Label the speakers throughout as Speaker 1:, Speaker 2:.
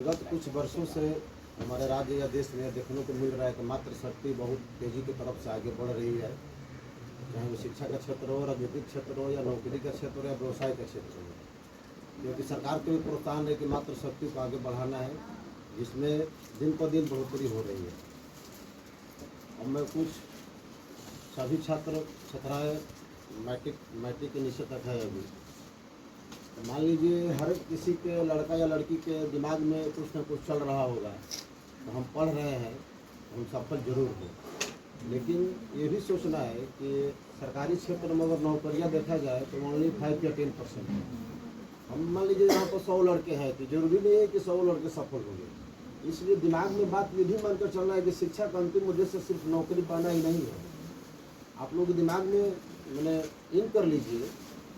Speaker 1: गत कुछ वर्षों से हमारे राज्य या देश में देखने को मिल रहा है कि मातृशक्ति बहुत तेजी की तरफ से आगे बढ़ रही है, चाहे वो शिक्षा का क्षेत्र हो, राजनीतिक क्षेत्र हो, या नौकरी का क्षेत्र हो, या व्यवसाय का क्षेत्र हो। क्योंकि सरकार के भी प्रोत्साहन है कि मातृशक्ति को आगे बढ़ाना है, जिसमें दिन पर दिन बढ़ोतरी हो रही है। अब मैं कुछ सभी छात्र छात्राएँ मैट्रिक के नीचे तक है अभी। मान लीजिए हर किसी के लड़का या लड़की के दिमाग में कुछ ना कुछ चल रहा होगा, तो हम पढ़ रहे हैं, हम सफल जरूर हो। लेकिन ये भी सोचना है कि सरकारी क्षेत्र में अगर नौकरियां देखा जाए तो ओनली 5 या 10% है। हम मान लीजिए यहाँ पर 100 लड़के हैं तो जरूरी नहीं है कि 100 लड़के सफल होंगे। इसलिए दिमाग में बात ये भी मानकर चलना है कि शिक्षा का अंतिम उद्देश्य सिर्फ नौकरी पाना ही नहीं है। आप लोग दिमाग में मैंने इन कर लीजिए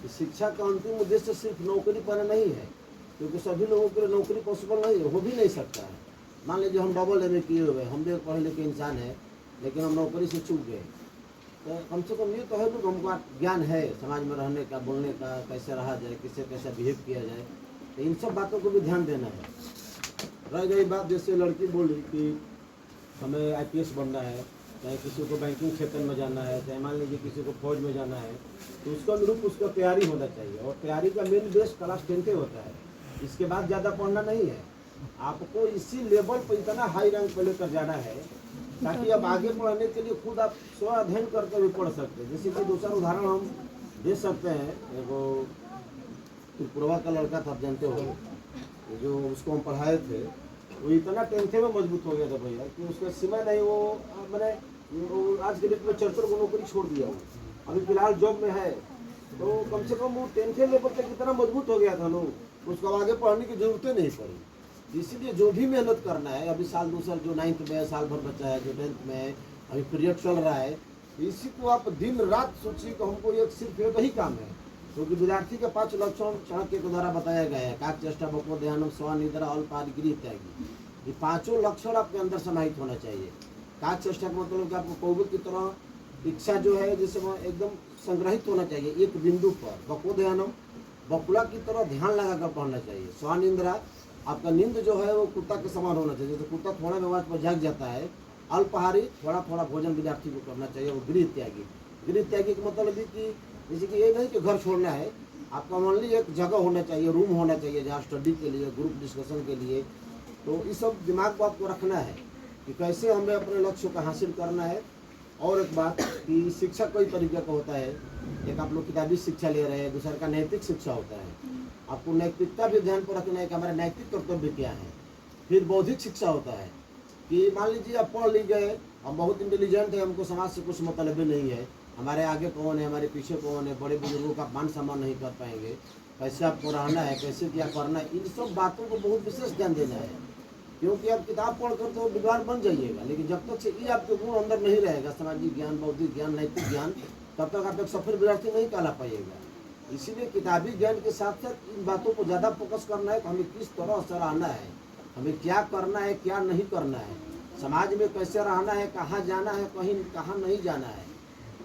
Speaker 1: कि शिक्षा का अंतिम उद्देश्य सिर्फ नौकरी पाना नहीं है, क्योंकि सभी लोगों के लिए नौकरी पॉसिबल नहीं हो भी नहीं सकता है। मान लीजिए हम डबल MA किए हुए, हम भी पढ़े लिखे इंसान हैं, लेकिन हम नौकरी से चूक गए, तो कम से कम ये तो है कि हमको ज्ञान है समाज में रहने का, बोलने का, कैसे रहा जाए, किससे कैसा बिहेव किया जाए, तो इन सब बातों को भी ध्यान देना है। रह गई बात, जैसे लड़की बोली कि हमें IPS बनना है, चाहे किसी को बैंकिंग क्षेत्र में जाना है, चाहे मान लीजिए किसी को फौज में जाना है, तो उसका अनुरूप उसका तैयारी होना चाहिए। और तैयारी का मेन बेस क्लास 10 होता है, इसके बाद ज़्यादा पढ़ना नहीं है। आपको इसी लेवल पर इतना हाई रैंक पर लेकर जाना है ताकि अब आगे बढ़ने के लिए खुद आप स्व अध्ययन करके भी पढ़ सकते हैं। जैसे कि दूसरा उदाहरण हम दे सकते हैं, वो त्रिपुरा का लड़का था, आप जानते हो, जो उसको हम पढ़ाए थे, वो इतना 10th में मजबूत हो गया था भैया कि उसका समय नहीं, वो मैंने आज के डेट में 74 को नौकरी छोड़ दिया वो, अभी फिलहाल जॉब में है। तो कम से कम वो 10th लेवल तक इतना मजबूत हो गया था ना, उसको आगे पढ़ने की जरूरत नहीं पड़ी। इसीलिए जो भी मेहनत करना है, अभी साल 2 साल जो 9th में है, साल भर बच्चा है, जो 10th में है, अभी पीरियड चल रहा है, तो इसी को आप दिन रात सोचिए कि हमको एक सिर्फ एक ही काम है। क्योंकि विद्यार्थी के 5 लक्षण चाणक्य के द्वारा बताया गया है, काक चेष्टा बको ध्यानम स्व निद्रा अल्पादगिरी इत्यादि। ये 5 लक्षण आपके अंदर समाहित होना चाहिए। काक चेष्टा का मतलब कि आपको कौवे की तरह इच्छा जो है जिससे एकदम संग्रहित होना चाहिए एक बिंदु पर। बको ध्यानम, बकुला की तरह ध्यान लगाकर पढ़ना चाहिए। स्व निद्रा, आपका नींद जो है वो कुत्ता के समान होना चाहिए। जैसे कुत्ता थोड़ा व्यवहार पर जाग जाता है, अल्पाहारी थोड़ा थोड़ा भोजन विद्यार्थी को करना चाहिए। और गृह त्यागी, गृह त्यागी का मतलब भी कि जैसे कि ये नहीं कि घर छोड़ना है, आपका ओनली एक जगह होना चाहिए, रूम होना चाहिए जहाँ स्टडी के लिए, ग्रुप डिस्कशन के लिए। तो ये सब दिमाग को आपको रखना है कि कैसे हमें अपने लक्ष्य को हासिल करना है। और एक बात कि शिक्षा कई तरीके का होता है, एक आप लोग किताबी शिक्षा ले रहे हैं, दूसरा का नैतिक शिक्षा होता है। आपको नैतिकता भी ध्यान पर रखना है कि हमारे नैतिक कर्तव्य क्या है। फिर बौद्धिक शिक्षा होता है कि मान लीजिए आप पढ़ ली गए, हम बहुत इंटेलिजेंट है, हमको समाज से कुछ मतलब भी नहीं है, हमारे आगे कौन है, हमारे पीछे कौन है, बड़े बुजुर्गों का मान सम्मान नहीं कर पाएंगे, कैसे आपको रहना है, कैसे क्या करना है, इन सब बातों को बहुत विशेष ध्यान देना है। क्योंकि आप किताब पढ़कर तो विद्वान बन जाइएगा, लेकिन जब तक से ये आपके गुण अंदर नहीं रहेगा, सामाजिक ज्ञान, बौद्धिक ज्ञान, नैतिक ज्ञान, तब तक आप एक सफल विद्यार्थी नहीं कहला पाइएगा। इसीलिए किताबी ज्ञान के साथ साथ इन बातों को ज़्यादा फोकस करना है कि हमें किस तरह से रहना है, हमें क्या करना है, क्या नहीं करना है, समाज में कैसे रहना है, कहाँ जाना है, कहीं कहाँ नहीं जाना है।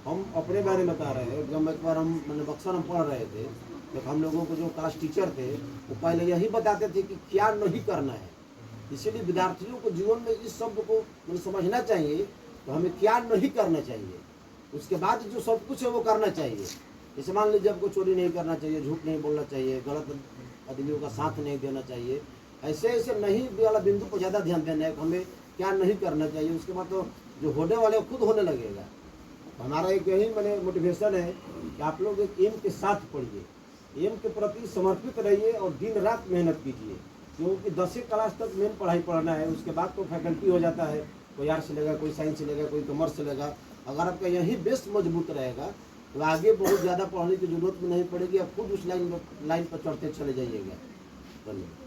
Speaker 1: हम अपने बारे में बता रहे हैं, जब एक बार हम मैंने बक्सर हम पढ़ रहे थे, तो हम लोगों को जो क्लास टीचर थे वो पहले यही बताते थे कि क्या नहीं करना है। इसीलिए विद्यार्थियों को जीवन में इस शब्द को समझना चाहिए, तो हमें क्या नहीं करना चाहिए, उसके बाद जो सब कुछ है वो करना चाहिए। जैसे मान लीजिए आपको चोरी नहीं करना चाहिए, झूठ नहीं बोलना चाहिए, गलत आदमियों का साथ नहीं देना चाहिए, ऐसे ऐसे नहीं वाला बिंदु पर ज़्यादा ध्यान देना है, हमें क्या नहीं करना चाहिए। उसके बाद तो जो होने वाले खुद होने लगेगा। तो हमारा एक यही मैंने मोटिवेशन है कि आप लोग एक एम के साथ पढ़िए, एम के प्रति समर्पित रहिए और दिन रात मेहनत कीजिए। क्योंकि 10वीं क्लास तक मेन पढ़ाई पढ़ना है, उसके बाद तो फैकल्टी हो जाता है, कोई आर्ट्स लेगा, कोई साइंस लेगा, कोई कॉमर्स लेगा। अगर आपका यही बेस मजबूत रहेगा तो आगे बहुत ज़्यादा पढ़ने की जरूरत भी नहीं पड़ेगी, आप खुद उस लाइन पर चढ़ते चले जाइएगा। धन्यवाद।